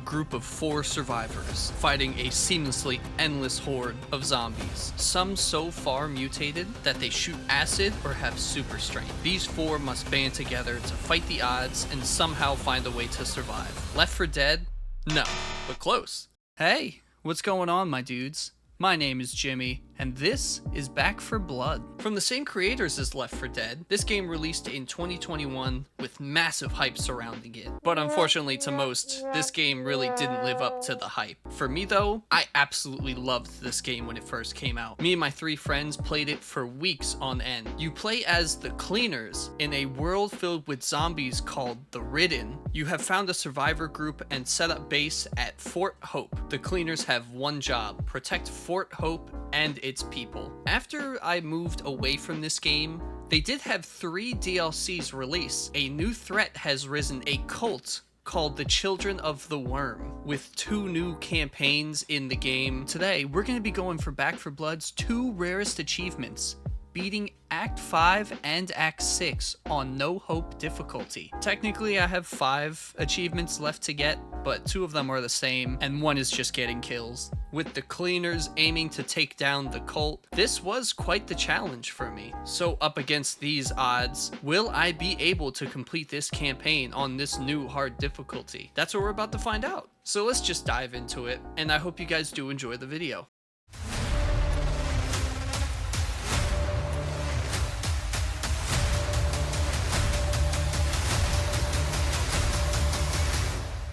group of 4 survivors fighting a seamlessly endless horde of zombies, some so far mutated that they shoot acid or have super strength. These 4 must band together to fight the odds and somehow find a way to survive. Left 4 Dead? No, but close. Hey, what's going on, my dudes? My name is Jimmy, and this is Back 4 Blood. From the same creators as Left 4 Dead, this game released in 2021 with massive hype surrounding it. But unfortunately to most, this game really didn't live up to the hype. For me though, I absolutely loved this game when it first came out. Me and my 3 friends played it for weeks on end. You play as the Cleaners in a world filled with zombies called the Ridden. You have found a survivor group and set up base at Fort Hope. The Cleaners have one job: protect Fort Hope and its people. After I moved away from this game, they did have 3 DLCs release. A new threat has risen, a cult called the Children of the Worm, with 2 new campaigns in the game. Today, we're going to be going for Back 4 Blood's 2 rarest achievements, beating Act 5 and Act 6 on no hope difficulty. Technically, I have 5 achievements left to get, but 2 of them are the same, and 1 is just getting kills. With the Cleaners aiming to take down the cult, this was quite the challenge for me. So up against these odds, will I be able to complete this campaign on this new hard difficulty? That's what we're about to find out. So let's just dive into it, and I hope you guys do enjoy the video.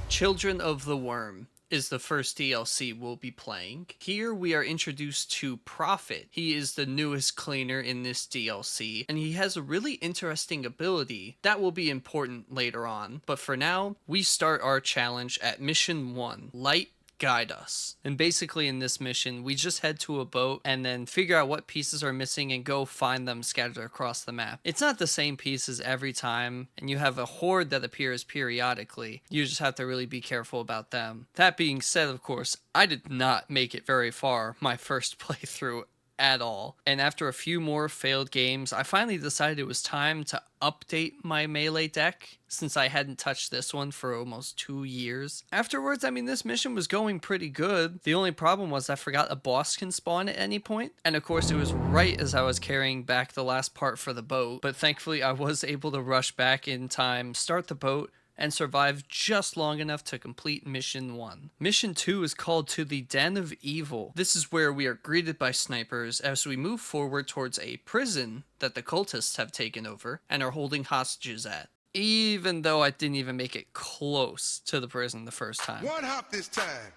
Children of the Worm is the first DLC we'll be playing. Here we are introduced to Prophet. He is the newest cleaner in this DLC, and he has a really interesting ability that will be important later on. But for now, we start our challenge at Mission 1, Light Guide Us. And basically in this mission, we just head to a boat and then figure out what pieces are missing and go find them scattered across the map. It's not the same pieces every time, and you have a horde that appears periodically. You just have to really be careful about them. That being said, of course, I did not make it very far my first playthrough at all. And after a few more failed games, I finally decided it was time to update my melee deck, since I hadn't touched this one for almost 2 years. Afterwards, I mean, this mission was going pretty good. The only problem was I forgot a boss can spawn at any point. And of course, it was right as I was carrying back the last part for the boat. But thankfully, I was able to rush back in time, start the boat, and survive just long enough to complete Mission 1. Mission 2 is called To the Den of Evil. This is where we are greeted by snipers as we move forward towards a prison that the cultists have taken over and are holding hostages at. Even though I didn't even make it close to the prison the first time. One hop this time.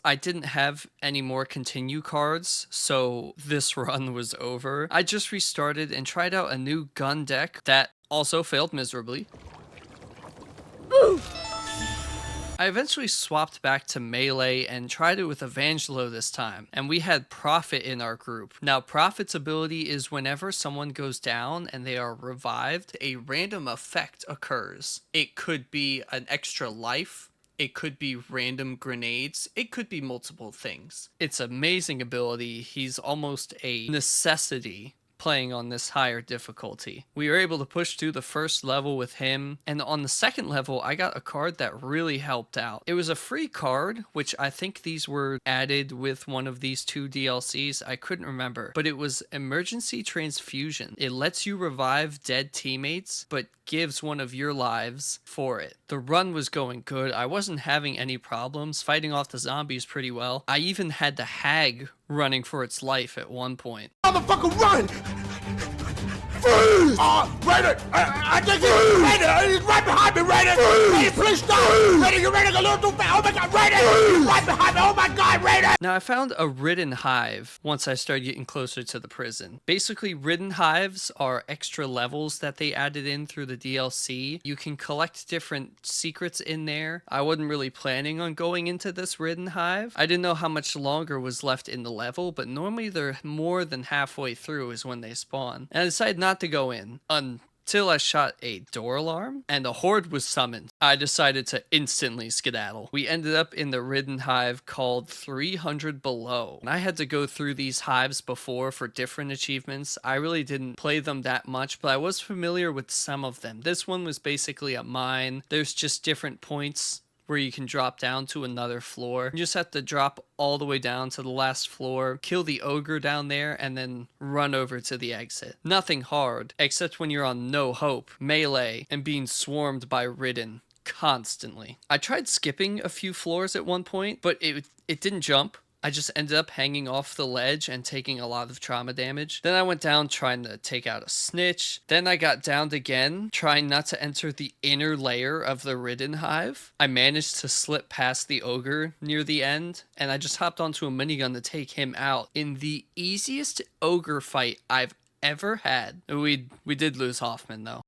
I didn't have any more continue cards, so this run was over. I just restarted and tried out a new gun deck that also failed miserably. I eventually swapped back to melee and tried it with Evangelo this time, and we had Prophet in our group. Now, Prophet's ability is whenever someone goes down and they are revived, a random effect occurs. It could be an extra life, it could be random grenades, it could be multiple things. It's an amazing ability. He's almost a necessity playing on this higher difficulty. We were able to push through the first level with him, and on the second level I got a card that really helped out. It was a free card, which I think these were added with one of these 2 DLCs, I couldn't remember, but it was Emergency Transfusion. It lets you revive dead teammates, but gives one of your lives for it. The run was going good. I wasn't having any problems, fighting off the zombies pretty well. I even had the Hag running for its life at one point. Motherfucker, run! Freeze! Raider! I think he's right behind me, Raider! Raider, please stop! Raider, you're running a little too fast! Oh my god, Raider! He's right behind me! Oh my god, Raider! Now, I found a Ridden Hive once I started getting closer to the prison. Basically, Ridden Hives are extra levels that they added in through the DLC. You can collect different secrets in there. I wasn't really planning on going into this Ridden Hive. I didn't know how much longer was left in the level, but normally they're more than halfway through is when they spawn. And I decided not to go in until I shot a door alarm and a horde was summoned. I decided to instantly skedaddle. We ended up in the Ridden Hive called 300 Below. And I had to go through these hives before for different achievements. I really didn't play them that much, but I was familiar with some of them. This one was basically a mine. There's just different points where you can drop down to another floor. You just have to drop all the way down to the last floor, kill the ogre down there, and then run over to the exit. Nothing hard, except when you're on no hope, melee, and being swarmed by Ridden constantly. I tried skipping a few floors at one point, but it didn't jump. I just ended up hanging off the ledge and taking a lot of trauma damage. Then I went down trying to take out a snitch. Then I got downed again, trying not to enter the inner layer of the Ridden hive. I managed to slip past the ogre near the end, and I just hopped onto a minigun to take him out in the easiest ogre fight I've ever had. We did lose Hoffman though.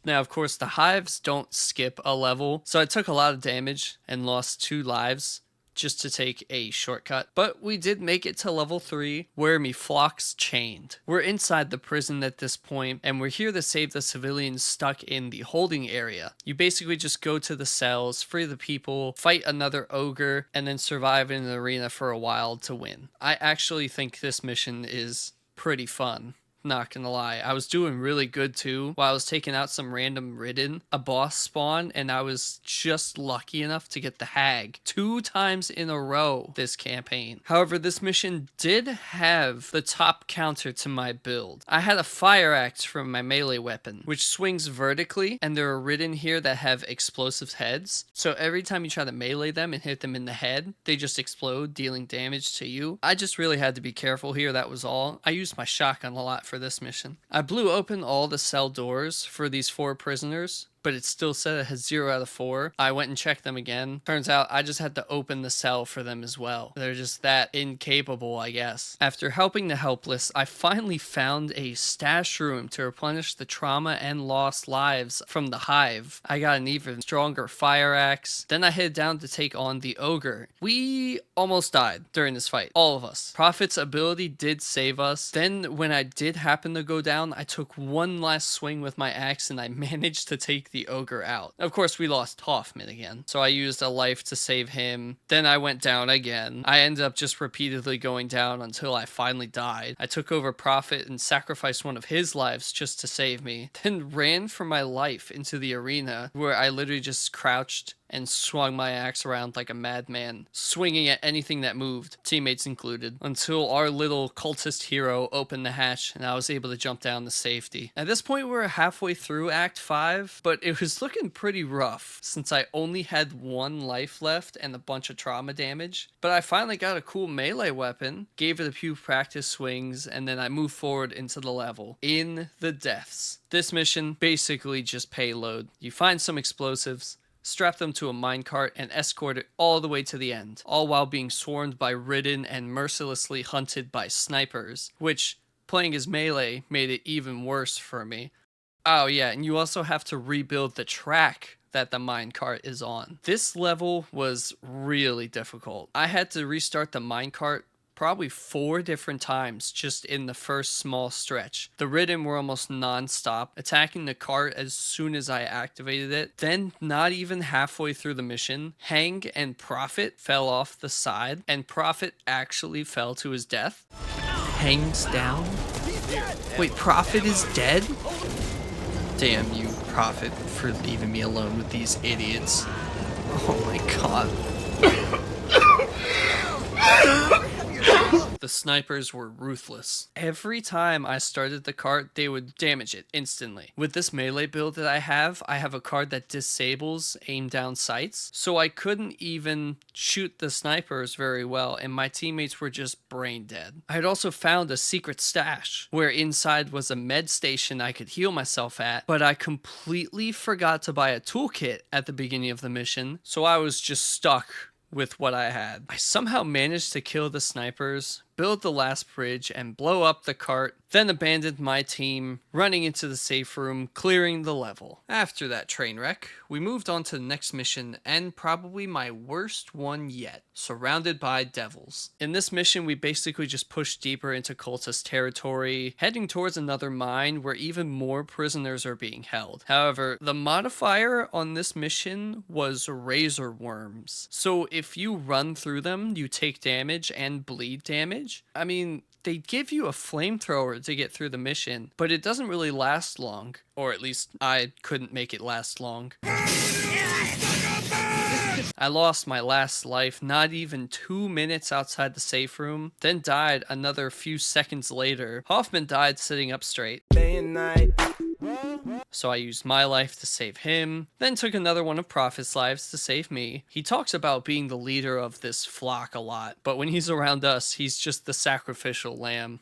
Now, of course, the hives don't skip a level, so I took a lot of damage and lost 2 lives just to take a shortcut. But we did make it to level 3, where me flocks chained. We're inside the prison at this point, and we're here to save the civilians stuck in the holding area. You basically just go to the cells, free the people, fight another ogre, and then survive in an arena for a while to win. I actually think this mission is pretty fun. Not gonna lie, I was doing really good too while I was taking out some random Ridden. A boss spawned and I was just lucky enough to get the hag 2 times in a row this campaign. However, this mission did have the top counter to my build. I had a fire axe from my melee weapon, which swings vertically, and there are Ridden here that have explosive heads. So every time you try to melee them and hit them in the head, they just explode, dealing damage to you. I just really had to be careful here, that was all. I used my shotgun a lot for this mission. I blew open all the cell doors for these 4 prisoners, but it still said it has 0 out of 4. I went and checked them again. Turns out I just had to open the cell for them as well. They're just that incapable, I guess. After helping the helpless, I finally found a stash room to replenish the trauma and lost lives from the hive. I got an even stronger fire axe. Then I headed down to take on the ogre. We almost died during this fight. All of us. Prophet's ability did save us. Then when I did happen to go down, I took one last swing with my axe and I managed to take the ogre out. Of course, we lost Hoffman again, so I used a life to save him. Then I went down again. I ended up just repeatedly going down until I finally died. I took over Prophet and sacrificed one of his lives just to save me, then ran for my life into the arena, where I literally just crouched and swung my axe around like a madman, swinging at anything that moved, teammates included, until our little cultist hero opened the hatch and I was able to jump down to safety. At this point, we're halfway through Act 5, but it was looking pretty rough since I only had 1 life left and a bunch of trauma damage. But I finally got a cool melee weapon, gave it a few practice swings, and then I moved forward into the level. In the Depths. This mission, basically just payload. You find some explosives, strap them to a minecart, and escort it all the way to the end, all while being swarmed by Ridden and mercilessly hunted by snipers, which, playing as melee, made it even worse for me. Oh yeah, and you also have to rebuild the track that the minecart is on. This level was really difficult. I had to restart the minecart probably 4 different times just in the first small stretch. The Ridden were almost non-stop, attacking the cart as soon as I activated it. Then, not even halfway through the mission, Hang and Prophet fell off the side, and Prophet actually fell to his death. Hang's down? Wait, Prophet is dead? Damn you, Prophet, for leaving me alone with these idiots. Oh my god. The snipers were ruthless. Every time I started the cart, they would damage it instantly. With this melee build that I have a card that disables aim down sights, so I couldn't even shoot the snipers very well, and my teammates were just brain dead. I had also found a secret stash, where inside was a med station I could heal myself at, but I completely forgot to buy a toolkit at the beginning of the mission, so I was just stuck with what I had. I somehow managed to kill the snipers, build the last bridge, and blow up the cart, then abandoned my team, running into the safe room, clearing the level. After that train wreck, we moved on to the next mission, and probably my worst one yet, Surrounded by Devils. In this mission, we basically just pushed deeper into cultist territory, heading towards another mine where even more prisoners are being held. However, the modifier on this mission was razor worms. So if you run through them, you take damage and bleed damage. I mean, They give you a flamethrower to get through the mission, but it doesn't really last long. Or at least I couldn't make it last long. I lost my last life not even 2 minutes outside the safe room, then died another few seconds later. Hoffman died sitting up straight. Day and night. So I used my life to save him, then took another one of Prophet's lives to save me. He talks about being the leader of this flock a lot, but when he's around us, he's just the sacrificial lamb.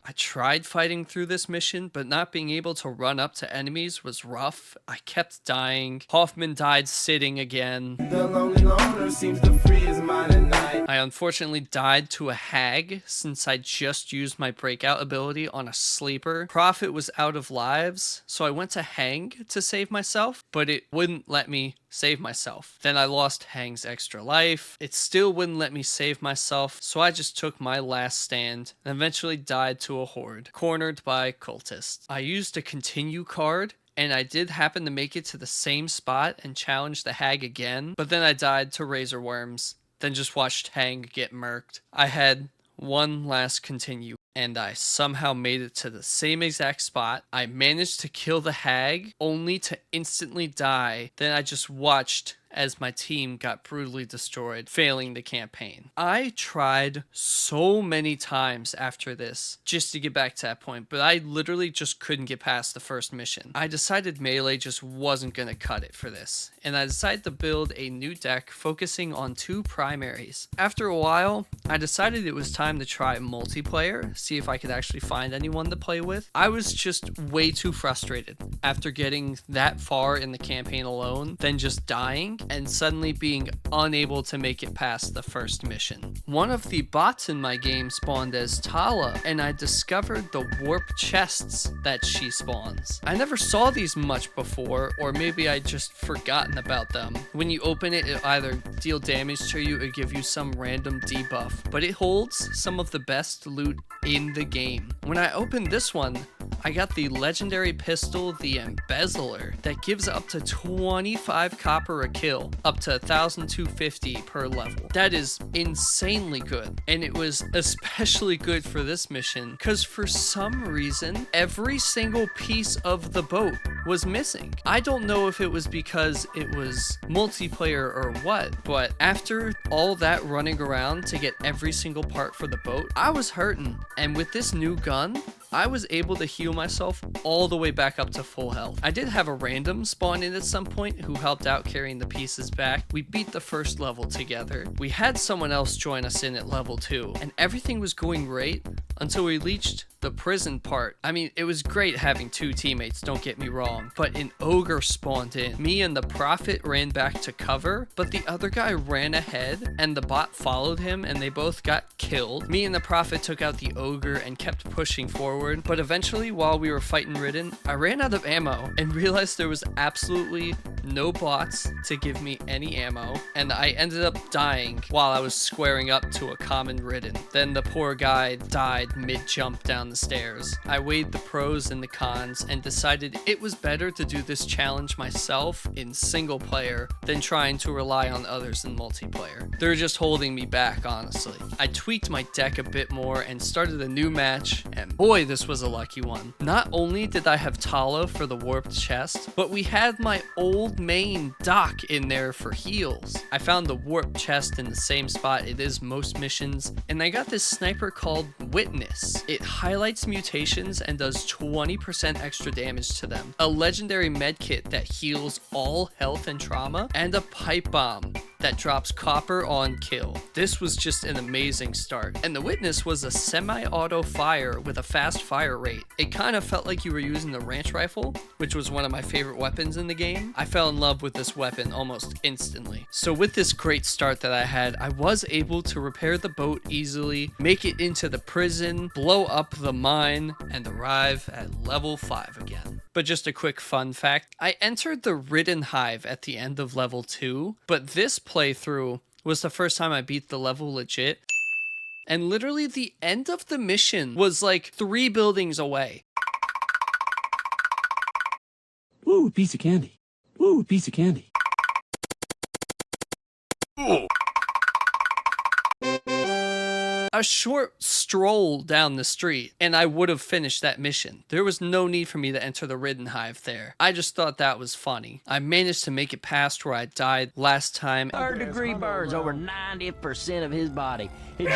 I tried fighting through this mission, but not being able to run up to enemies was rough. I kept dying. Hoffman died sitting again. The lonely loner seems to free his mind at night. I unfortunately died to a hag since I just used my breakout ability on a sleeper. Prophet was out of lives, so I went to Hang to save myself, but it wouldn't let me save myself. Then I lost Hang's extra life. It still wouldn't let me save myself, so I just took my last stand and eventually died to a horde, cornered by cultists. I used a continue card, and I did happen to make it to the same spot and challenge the hag again, but then I died to razor worms, then just watched Hang get murked. I had one last continue, and I somehow made it to the same exact spot. I managed to kill the hag, only to instantly die. Then I just watched as my team got brutally destroyed, failing the campaign. I tried so many times after this just to get back to that point, but I literally just couldn't get past the first mission. I decided melee just wasn't gonna cut it for this, and I decided to build a new deck focusing on 2 primaries. After a while, I decided it was time to try multiplayer, see if I could actually find anyone to play with. I was just way too frustrated after getting that far in the campaign alone, then just dying and suddenly being unable to make it past the first mission. One of the bots in my game spawned as Tala, and I discovered the warp chests that she spawns. I never saw these much before, or maybe I just forgotten about them. When you open it, it either deal damage to you or give you some random debuff, but it holds some of the best loot in the game. When I opened this one, I got the legendary pistol, the Embezzler, that gives up to 25 copper a kill, up to 1,250 per level. That is insanely good, and it was especially good for this mission because for some reason every single piece of the boat was missing. I don't know if it was because it was multiplayer or what, but after all that running around to get every single part for the boat, I was hurting, and with this new gun, I was able to heal myself all the way back up to full health. I did have a random spawn in at some point who helped out carrying the pieces back. We beat the first level together. We had someone else join us in at level 2, and everything was going great until we reached the prison part. I mean, it was great having 2 teammates, don't get me wrong, but an ogre spawned in. Me and the Prophet ran back to cover, but the other guy ran ahead and the bot followed him and they both got killed. Me and the Prophet took out the ogre and kept pushing forward, but eventually while we were fighting Ridden, I ran out of ammo and realized there was absolutely no bots to give me any ammo, and I ended up dying while I was squaring up to a common Ridden. Then the poor guy died mid-jump down the stairs. I weighed the pros and the cons and decided it was better to do this challenge myself in single player than trying to rely on others in multiplayer. They're just holding me back, honestly. I tweaked my deck a bit more and started a new match, and boy, this was a lucky one. Not only did I have Tala for the warped chest, but we had my old main Doc in there for heals. I found the warped chest in the same spot it is most missions, and I got this sniper called Witness. It highlights mutations and does 20% extra damage to them, a legendary medkit that heals all health and trauma, and a pipe bomb that drops copper on kill. This was just an amazing start, and the Witness was a semi-auto fire with a fast fire rate. It kind of felt like you were using the ranch rifle, which was one of my favorite weapons in the game. I fell in love with this weapon almost instantly. So with this great start that I had, I was able to repair the boat easily, make it into the prison, blow up the mine, and arrive at level 5 again. But just a quick fun fact, I entered the Ridden Hive at the end of level 2, but this playthrough was the first time I beat the level legit, and literally the end of the mission was like 3 buildings away. Ooh, piece of candy. Ooh, piece of candy. I a short stroll down the street and I would have finished that mission. There was no need for me to enter the Ridden Hive there. I just thought that was funny. I managed to make it past where I died last time. Third-degree burns over 90% of his body. And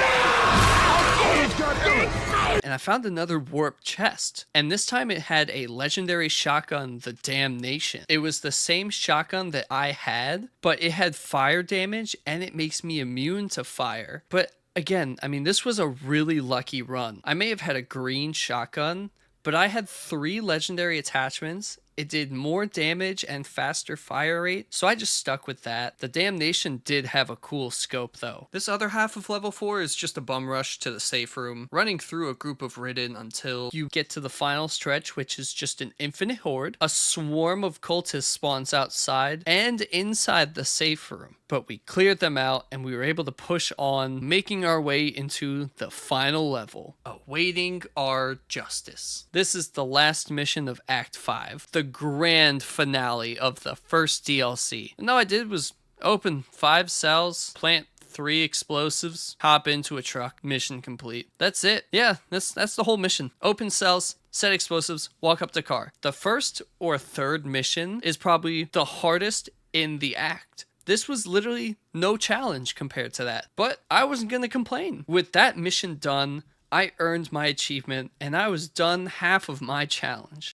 I found another warped chest, and this time it had a legendary shotgun, the Damnation. It was the same shotgun that I had, but it had fire damage and it makes me immune to fire. But again, I mean, this was a really lucky run. I may have had a green shotgun, but I had 3 legendary attachments. It did more damage and faster fire rate, so I just stuck with that. The Damnation did have a cool scope though. This other half of level 4 is just a bum rush to the safe room, running through a group of Ridden until you get to the final stretch, which is just an infinite horde. A swarm of cultists spawns outside and inside the safe room, but we cleared them out and we were able to push on, making our way into the final level, awaiting our justice. This is the last mission of Act 5, the grand finale of the first DLC. And all I did was open 5 cells, plant 3 explosives, hop into a truck, mission complete. That's it. Yeah, that's the whole mission. Open cells, set explosives, walk up to car. The first or third mission is probably the hardest in the act. This was literally no challenge compared to that, but I wasn't gonna complain. With that mission done, I earned my achievement and I was done half of my challenge.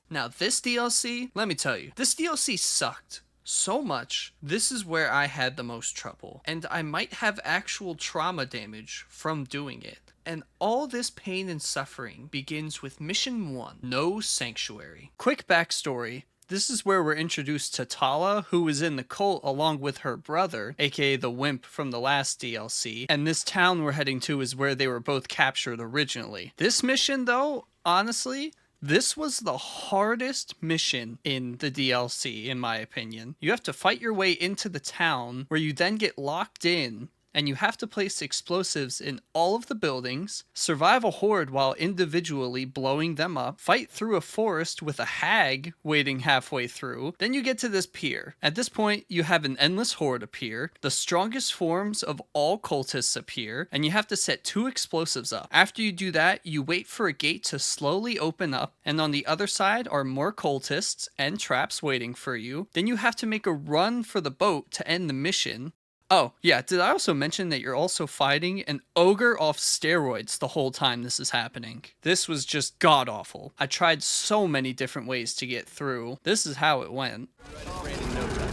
Now this DLC, let me tell you, this DLC sucked so much. This is where I had the most trouble, and I might have actual trauma damage from doing it. And all this pain and suffering begins with Mission 1, No Sanctuary. Quick backstory. This is where we're introduced to Tala, who was in the cult along with her brother, aka the Wimp from the last DLC, and this town we're heading to is where they were both captured originally. This mission though, honestly, this was the hardest mission in the DLC, in my opinion. You have to fight your way into the town, where you then get locked in, and you have to place explosives in all of the buildings, survive a horde while individually blowing them up, fight through a forest with a hag waiting halfway through. Then you get to this pier. At this point, you have an endless horde appear, the strongest forms of all cultists appear, and you have to set 2 explosives up. After you do that, you wait for a gate to slowly open up, and on the other side are more cultists and traps waiting for you. Then you have to make a run for the boat to end the mission. Oh, yeah, did I also mention that you're also fighting an ogre off steroids the whole time this is happening? This was just god-awful. I tried so many different ways to get through. This is how it went.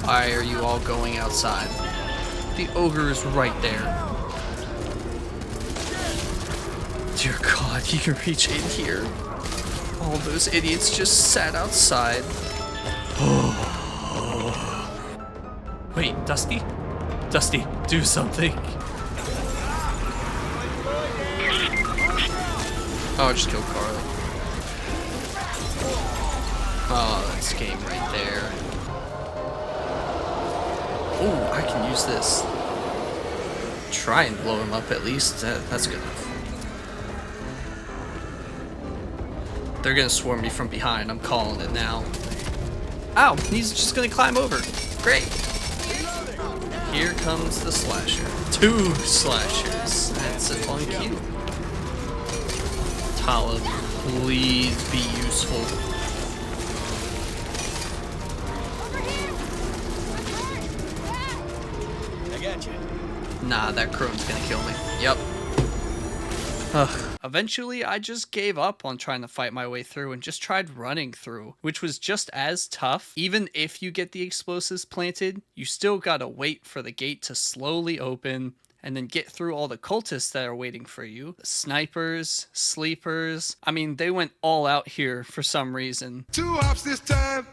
Why are you all going outside? The ogre is right there. Dear God, you can reach in here. All those idiots just sat outside. Wait, Dusty? Dusty, do something. Oh, I just killed Carly. Oh, that's game right there. Oh, I can use this. Try and blow him up at least. That's good enough. They're gonna swarm me from behind. I'm calling it now. Ow, he's just gonna climb over. Great. Here comes the slasher. 2 slashers. That's a fun cue. Tala, please be useful. I got you. Nah, that crone's gonna kill me. Yep. Ugh. Eventually, I just gave up on trying to fight my way through and just tried running through, which was just as tough. Even if you get the explosives planted, you still gotta wait for the gate to slowly open and then get through all the cultists that are waiting for you. The snipers, sleepers. I mean, they went all out here for some reason. 2 hops this time.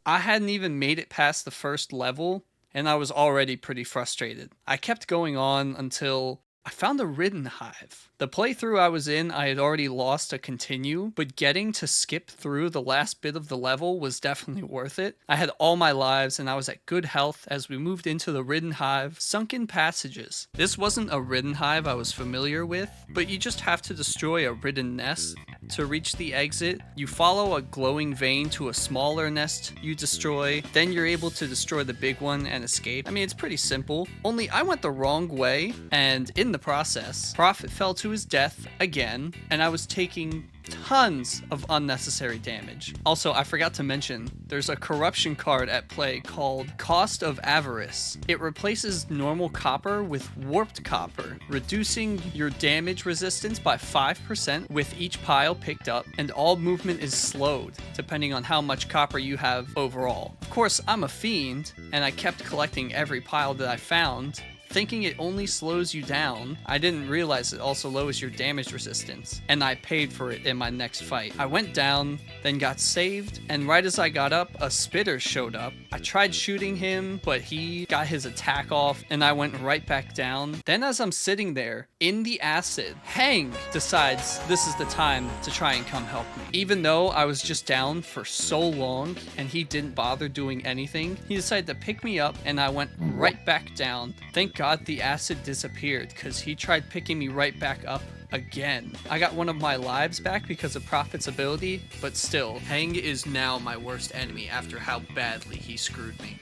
I hadn't even made it past the first level, and I was already pretty frustrated. I kept going on until I found a Ridden Hive. The playthrough I was in, I had already lost a continue, but getting to skip through the last bit of the level was definitely worth it. I had all my lives and I was at good health as we moved into the Ridden Hive, Sunken Passages. This wasn't a Ridden Hive I was familiar with, but you just have to destroy a Ridden nest To reach the exit, you follow a glowing vein to a smaller nest you destroy, then you're able to destroy the big one and escape. I mean, it's pretty simple, only I went the wrong way, and in the process, Prophet fell to his death again, and I was taking tons of unnecessary damage. Also, I forgot to mention, there's a corruption card at play called Cost of Avarice. It replaces normal copper with warped copper, reducing your damage resistance by 5% with each pile picked up, and all movement is slowed, depending on how much copper you have overall. Of course, I'm a fiend, and I kept collecting every pile that I found, thinking it only slows you down. I didn't realize it also lowers your damage resistance, and I paid for it in my next fight. I went down, then got saved, and right as I got up, a spitter showed up. I tried shooting him, but he got his attack off, and I went right back down. Then as I'm sitting there, in the acid, Hang decides this is the time to try and come help me. Even though I was just down for so long, and he didn't bother doing anything, he decided to pick me up, and I went right back down. Thank God the acid disappeared, because he tried picking me right back up again. I got one of my lives back because of Prophet's ability, but still, Hang is now my worst enemy after how badly he screwed me.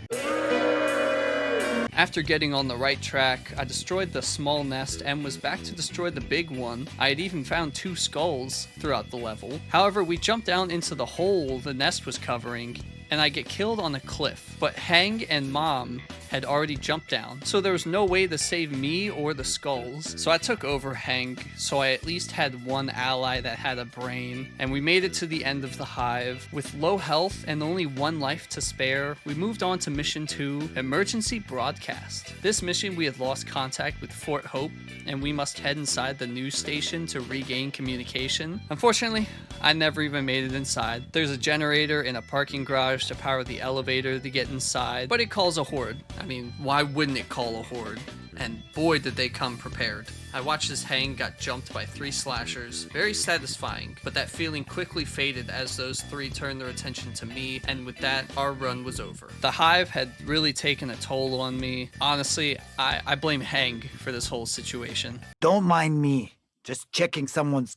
After getting on the right track, I destroyed the small nest and was back to destroy the big one. I had even found 2 skulls throughout the level. However, we jumped down into the hole the nest was covering, and I get killed on a cliff. But Hang and Mom had already jumped down, so there was no way to save me or the skulls. So I took over Hang, so I at least had one ally that had a brain, and we made it to the end of the hive. With low health and only 1 life to spare, we moved on to Mission 2, Emergency Broadcast. This mission, we had lost contact with Fort Hope, and we must head inside the news station to regain communication. Unfortunately, I never even made it inside. There's a generator in a parking garage to power the elevator to get inside, but it calls a horde. I mean, why wouldn't it call a horde? And boy did they come prepared. I watched as Hang got jumped by 3 slashers. Very satisfying, but that feeling quickly faded as those 3 turned their attention to me, and with that, our run was over. The hive had really taken a toll on me. Honestly, I blame Hang for this whole situation. Don't mind me. Just checking someone's...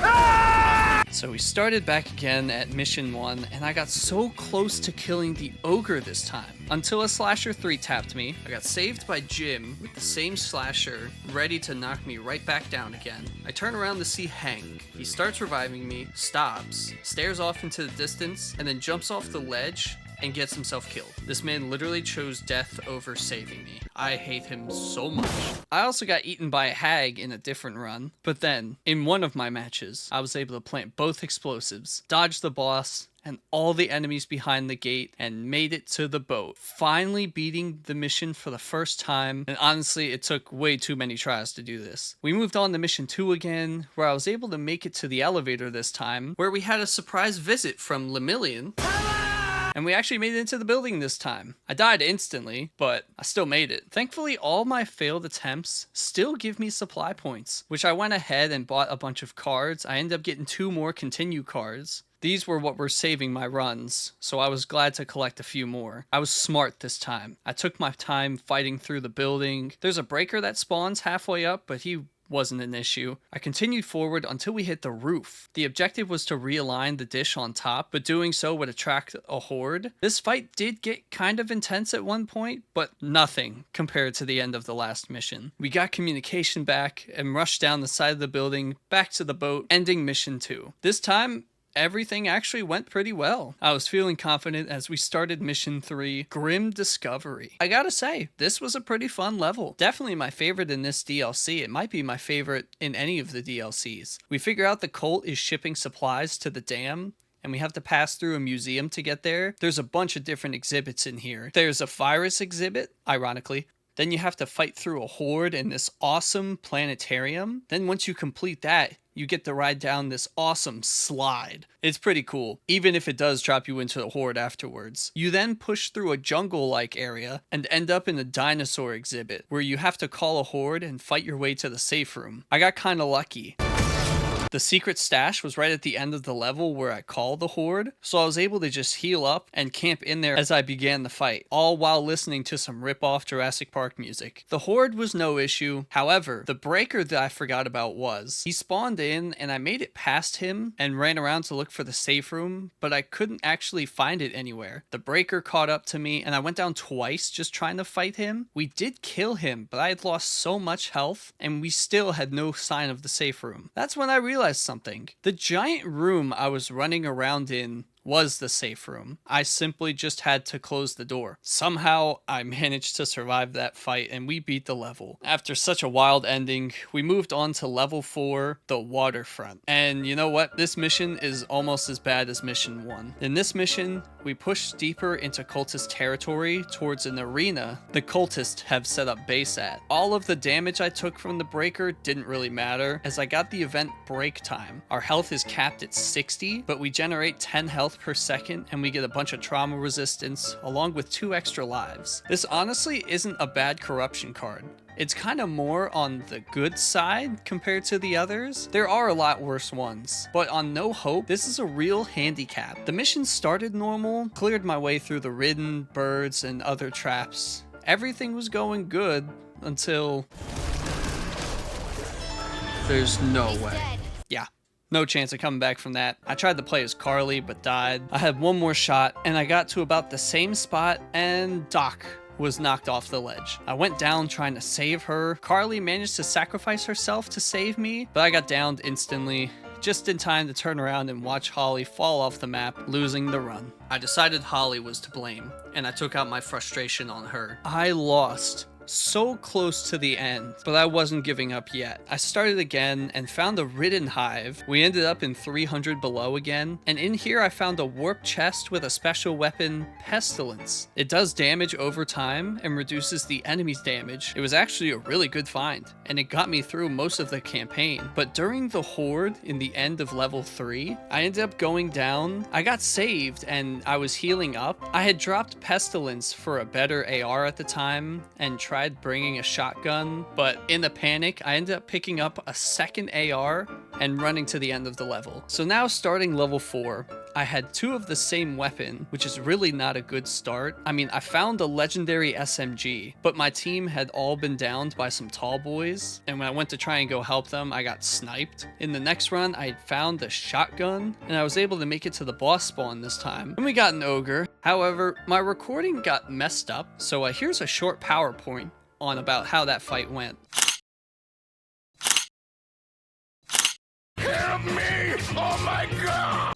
So we started back again at Mission 1, and I got so close to killing the ogre this time, until a slasher 3-tapped me. I got saved by Jim with the same slasher, ready to knock me right back down again. I turn around to see Hank. He starts reviving me, stops, stares off into the distance, and then jumps off the ledge and gets himself killed. This man literally chose death over saving me. I hate him so much. I also got eaten by a hag in a different run, but then, in one of my matches, I was able to plant both explosives, dodge the boss, and all the enemies behind the gate, and made it to the boat, finally beating the mission for the first time. And honestly, it took way too many tries to do this. We moved on to Mission 2 again, where I was able to make it to the elevator this time, where we had a surprise visit from Lemillion. And we actually made it into the building this time. I died instantly, but I still made it. Thankfully, all my failed attempts still give me supply points, which I went ahead and bought a bunch of cards. I ended up getting 2 more continue cards. These were what were saving my runs, so I was glad to collect a few more. I was smart this time. I took my time fighting through the building. There's a breaker that spawns halfway up, but he wasn't an issue. I continued forward until we hit the roof. The objective was to realign the dish on top, but doing so would attract a horde. This fight did get kind of intense at one point, but nothing compared to the end of the last mission. We got communication back and rushed down the side of the building back to the boat, ending Mission 2. This time, everything actually went pretty well. I was feeling confident as we started Mission 3, Grim Discovery. I gotta say, this was a pretty fun level. Definitely my favorite in this DLC. It might be my favorite in any of the DLCs. We figure out the cult is shipping supplies to the dam, and we have to pass through a museum to get there. There's a bunch of different exhibits in here. There's a virus exhibit, ironically. Then you have to fight through a horde in this awesome planetarium. Then once you complete that, you get to ride down this awesome slide. It's pretty cool, even if it does drop you into the horde afterwards. You then push through a jungle-like area and end up in a dinosaur exhibit, where you have to call a horde and fight your way to the safe room. I got kinda lucky. The secret stash was right at the end of the level where I called the horde, so I was able to just heal up and camp in there as I began the fight, all while listening to some rip-off Jurassic Park music. The horde was no issue, however, the breaker that I forgot about was. He spawned in and I made it past him and ran around to look for the safe room, but I couldn't actually find it anywhere. The breaker caught up to me and I went down twice just trying to fight him. We did kill him, but I had lost so much health and we still had no sign of the safe room. That's when I realized something. The giant room I was running around in was the safe room. I simply just had to close the door. Somehow I managed to survive that fight and we beat the level. After such a wild ending, we moved on to level 4, the waterfront. And you know what? This mission is almost as bad as mission 1. In this mission, we pushed deeper into cultist territory towards an arena the cultists have set up base at. All of the damage I took from the breaker didn't really matter as I got the event break time. Our health is capped at 60, but we generate 10 health per second and we get a bunch of trauma resistance along with 2 extra lives. This honestly isn't a bad corruption card. It's kind of more on the good side compared to the others. There are a lot worse ones, but on No Hope, this is a real handicap. The mission started normal, cleared my way through the ridden, birds, and other traps. Everything was going good until... There's no way. Yeah. No chance of coming back from that. I tried to play as Carly, but died. I had one more shot, and I got to about the same spot, and Doc was knocked off the ledge. I went down trying to save her. Carly managed to sacrifice herself to save me, but I got downed instantly, just in time to turn around and watch Holly fall off the map, losing the run. I decided Holly was to blame, and I took out my frustration on her. I lost so close to the end, but I wasn't giving up yet. I started again and found a ridden hive. We ended up in 300 below again, and in here I found a warp chest with a special weapon, Pestilence. It does damage over time and reduces the enemy's damage. It was actually a really good find, and it got me through most of the campaign. But during the horde in the end of level 3, I ended up going down. I got saved and I was healing up. I had dropped Pestilence for a better AR at the time and tried bringing a shotgun, but in the panic, I ended up picking up a second AR and running to the end of the level. So now starting level 4, I had 2 of the same weapon, which is really not a good start. I mean, I found a legendary SMG, but my team had all been downed by some tall boys, and when I went to try and go help them, I got sniped. In the next run, I found a shotgun, and I was able to make it to the boss spawn this time, and we got an ogre. However, my recording got messed up, so here's a short PowerPoint on about how that fight went. Help me! Oh my god!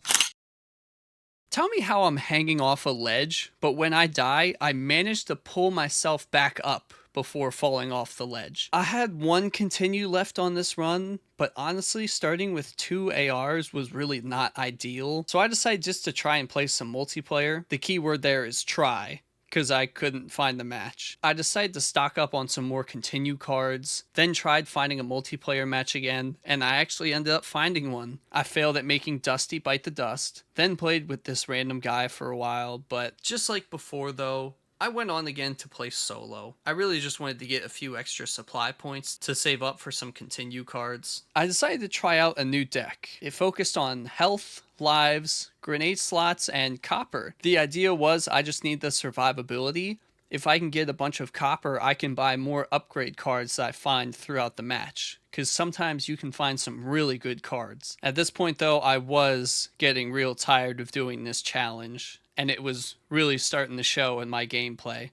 Tell me how I'm hanging off a ledge, but when I die, I managed to pull myself back up before falling off the ledge. I had 1 continue left on this run, but honestly, starting with 2 ARs was really not ideal. So I decided just to try and play some multiplayer. The key word there is try, because I couldn't find the match. I decided to stock up on some more continue cards, then tried finding a multiplayer match again, and I actually ended up finding one. I failed at making Dusty bite the dust, then played with this random guy for a while, but just like before though, I went on again to play solo. I really just wanted to get a few extra supply points to save up for some continue cards. I decided to try out a new deck. It focused on health, lives, grenade slots, and copper. The idea was I just need the survivability. If I can get a bunch of copper, I can buy more upgrade cards that I find throughout the match, because sometimes you can find some really good cards. At this point though, I was getting real tired of doing this challenge, and it was really starting to show in my gameplay.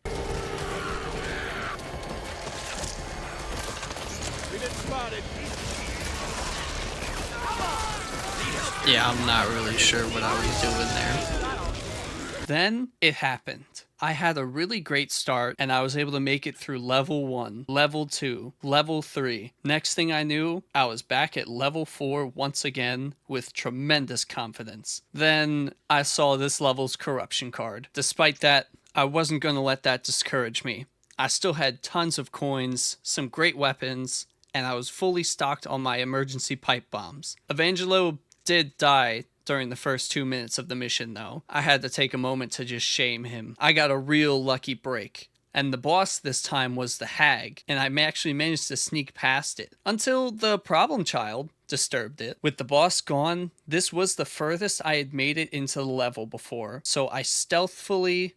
Yeah, I'm not really sure what I was doing there. Then it happened. I had a really great start and I was able to make it through level 1, level 2, level 3. Next thing I knew, I was back at level 4 once again with tremendous confidence. Then I saw this level's corruption card. Despite that, I wasn't going to let that discourage me. I still had tons of coins, some great weapons, and I was fully stocked on my emergency pipe bombs. Evangelo did die during the first 2 minutes of the mission though. I had to take a moment to just shame him. I got a real lucky break. And the boss this time was the hag, and I actually managed to sneak past it until the problem child disturbed it. With the boss gone, this was the furthest I had made it into the level before, so I stealthily...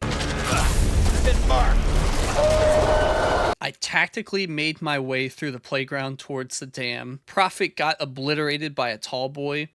I tactically made my way through the playground towards the dam. Prophet got obliterated by a tall boy,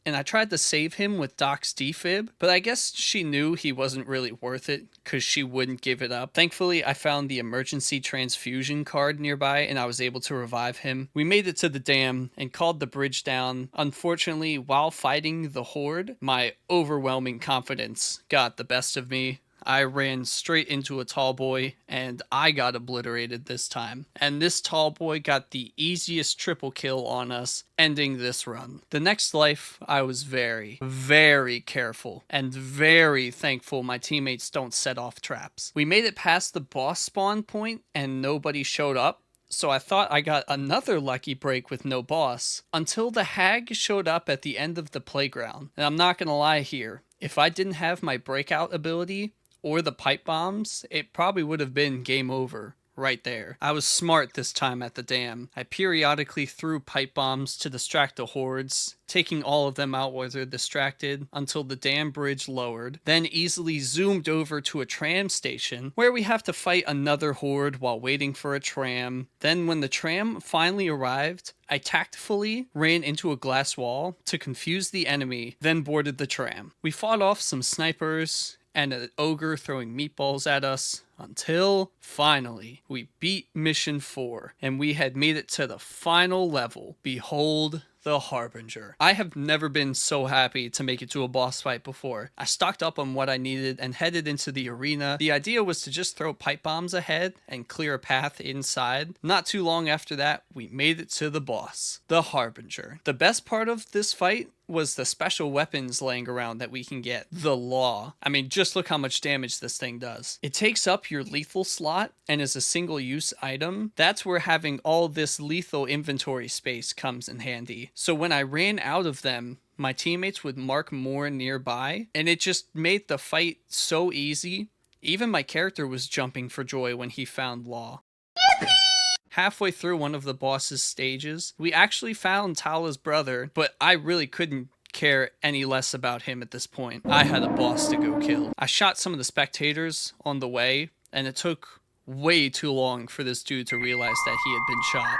and I tried to save him with Doc's defib, but I guess she knew he wasn't really worth it because she wouldn't give it up. Thankfully, I found the emergency transfusion card nearby and I was able to revive him. We made it to the dam and called the bridge down. Unfortunately, while fighting the horde, my overwhelming confidence got the best of me. I ran straight into a tall boy and I got obliterated this time. And this tall boy got the easiest triple kill on us, ending this run. The next life, I was very, very careful and very thankful my teammates don't set off traps. We made it past the boss spawn point and nobody showed up. So I thought I got another lucky break with no boss until the hag showed up at the end of the playground. And I'm not gonna lie here, if I didn't have my breakout ability or the pipe bombs, it probably would have been game over right there. I was smart this time at the dam. I periodically threw pipe bombs to distract the hordes, taking all of them out while they're distracted until the dam bridge lowered, then easily zoomed over to a tram station where we have to fight another horde while waiting for a tram. Then when the tram finally arrived, I tactfully ran into a glass wall to confuse the enemy, then boarded the tram. We fought off some snipers and an ogre throwing meatballs at us until finally we beat mission 4 and we had made it to the final level. Behold the Harbinger. I have never been so happy to make it to a boss fight before. I stocked up on what I needed and headed into the arena. The idea was to just throw pipe bombs ahead and clear a path inside. Not too long after that, we made it to the boss, the Harbinger. The best part of this fight was the special weapons laying around that we can get. The Law. I mean, just look how much damage this thing does. It takes up your lethal slot and is a single-use item. That's where having all this lethal inventory space comes in handy. So when I ran out of them, my teammates would mark more nearby, and it just made the fight so easy. Even my character was jumping for joy when he found Law. Halfway through one of the boss's stages, we actually found Tala's brother, but I really couldn't care any less about him at this point. I had a boss to go kill. I shot some of the spectators on the way, and it took way too long for this dude to realize that he had been shot.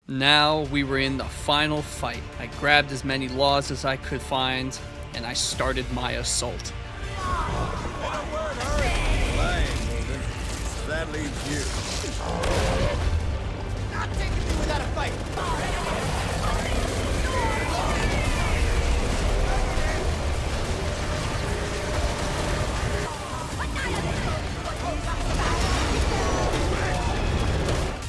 Now we were in the final fight. I grabbed as many laws as I could find, and I started my assault. That leaves you. Not taking me without a fight.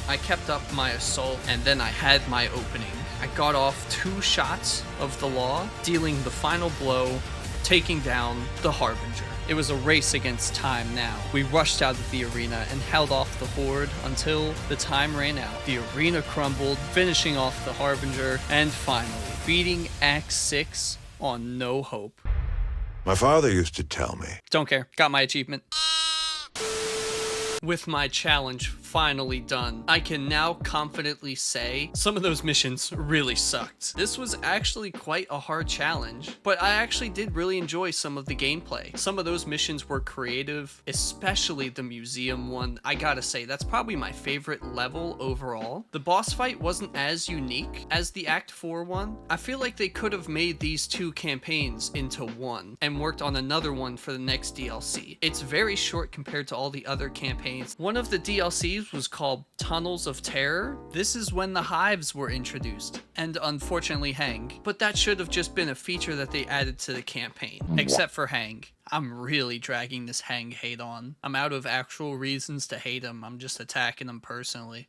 I kept up my assault, and then I had my opening. I got off 2 shots of the Law, dealing the final blow, taking down the Harbinger. It was a race against time now. We rushed out of the arena and held off the horde until the time ran out. The arena crumbled, finishing off the Harbinger, and finally beating Act 6 on no hope. My father used to tell me. Don't care. Got my achievement. With my challenge finally done, I can now confidently say some of those missions really sucked. This was actually quite a hard challenge, but I actually did really enjoy some of the gameplay. Some of those missions were creative, especially the museum one. I gotta say, that's probably my favorite level overall. The boss fight wasn't as unique as the Act 4 one. I feel like they could have made these 2 campaigns into one and worked on another one for the next DLC. It's very short compared to all the other campaigns. One of the DLCs was called Tunnels of Terror. This is when the hives were introduced, and unfortunately Hang. But that should have just been a feature that they added to the campaign, except for Hang. I'm really dragging this Hang hate on. I'm out of actual reasons to hate him. I'm just attacking him personally.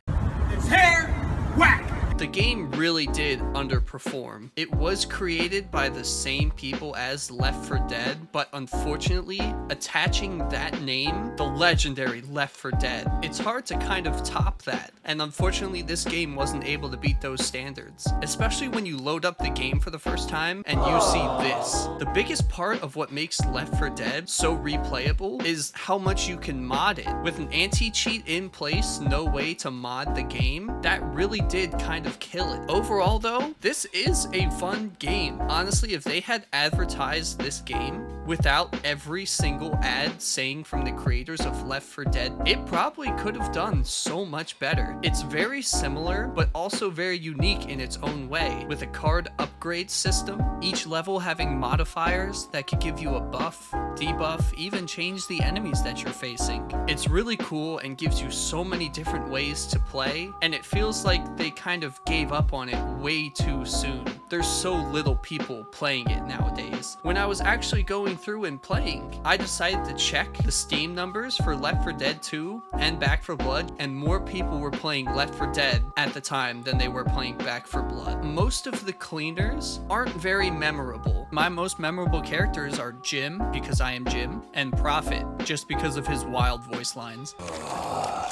It's hair, whack. The game really did underperform. It was created by the same people as Left 4 Dead, but unfortunately, attaching that name, the legendary Left 4 Dead, it's hard to kind of top that. And unfortunately, this game wasn't able to beat those standards, especially when you load up the game for the first time and you see this. The biggest part of what makes Left 4 Dead so replayable is how much you can mod it. With an anti-cheat in place, no way to mod the game, that really did kind of kill it. Overall though, this is a fun game. Honestly, if they had advertised this game without every single ad saying from the creators of Left 4 Dead, it probably could have done so much better. It's very similar, but also very unique in its own way, with a card upgrade system, each level having modifiers that could give you a buff, debuff, even change the enemies that you're facing. It's really cool and gives you so many different ways to play, and it feels like they kind of gave up on it way too soon. There's so little people playing it nowadays. When I was actually going through and playing, I decided to check the Steam numbers for Left 4 Dead 2 and Back 4 Blood, and more people were playing Left 4 Dead at the time than they were playing Back 4 Blood. Most of the cleaners aren't very memorable. My most memorable characters are Jim, because I am Jim, and Prophet, just because of his wild voice lines. I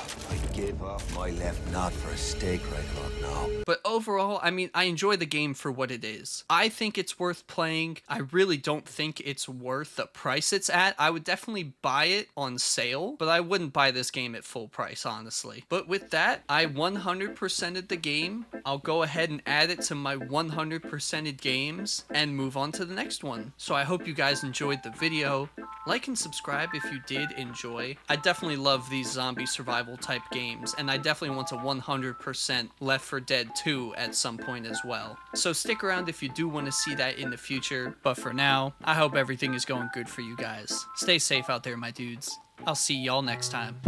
gave off my left nut for a steak right about now. But overall, I mean, I enjoy the game for what it is. I think it's worth playing. I really don't think it's worth the price it's at. I would definitely buy it on sale, but I wouldn't buy this game at full price, honestly. But with that, I 100%ed the game. I'll go ahead and add it to my 100%ed games and move on to the next one. So I hope you guys enjoyed the video. Like and subscribe if you did enjoy. I definitely love these zombie survival type games, and I definitely want to 100% Left 4 Dead 2 at some point as well. So stick around if you do want to see that in the future, but for now, I hope everything is going good for you guys. Stay safe out there, my dudes. I'll see y'all next time.